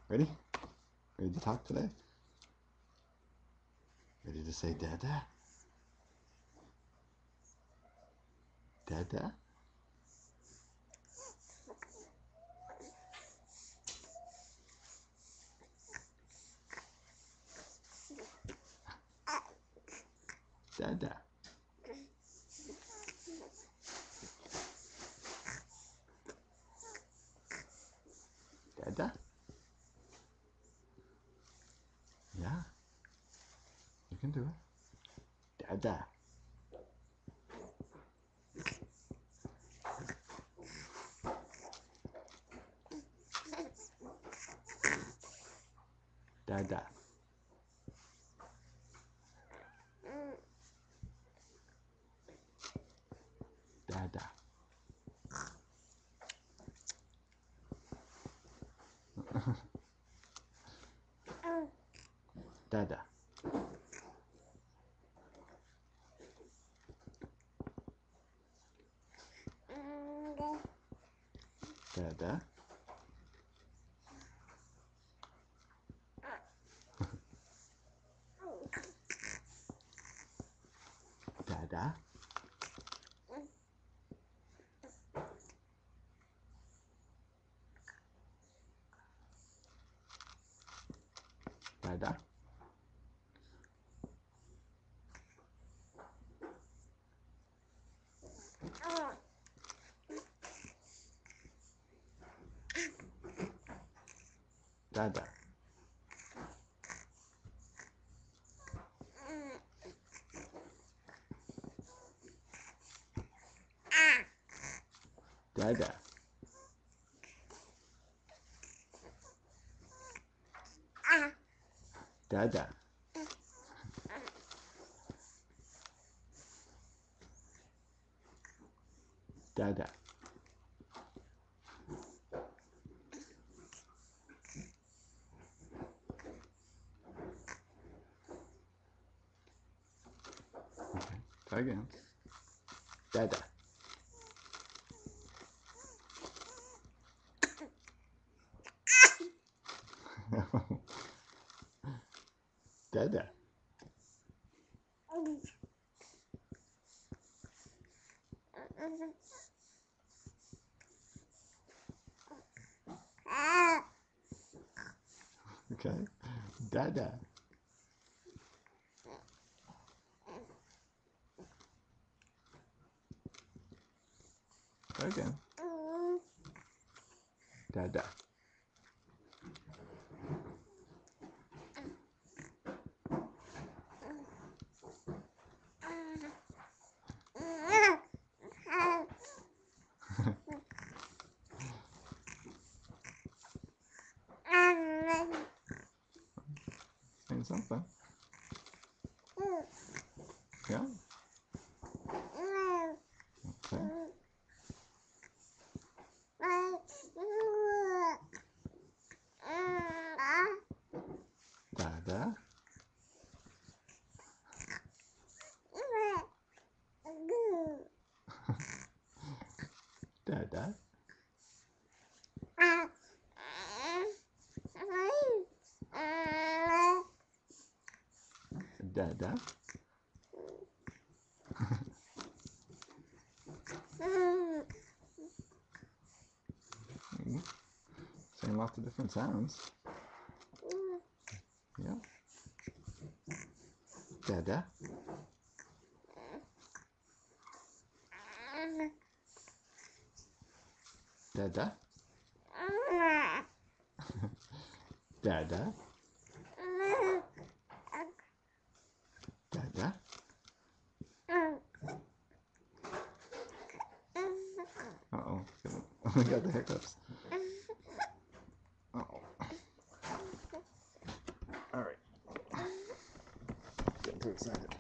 Ready? Ready to talk today? Ready to say Dada? Dada? Dada. Dada? Yeah. You can do it. Dada. Dada. Dada. Dada. Dada. Dada. Dada. Dada. Dada. Dada. Dada. Okay, try again. Dada. Dada. Okay. Dada. Try again. Dada. Saying something. Yeah. Okay. Dada. Dada. Dada. Saying lots of different sounds. Yeah. Dada. Dada. Dada. Dada. Uh-oh. We got the hiccups. Uh-oh. All right. Getting too excited.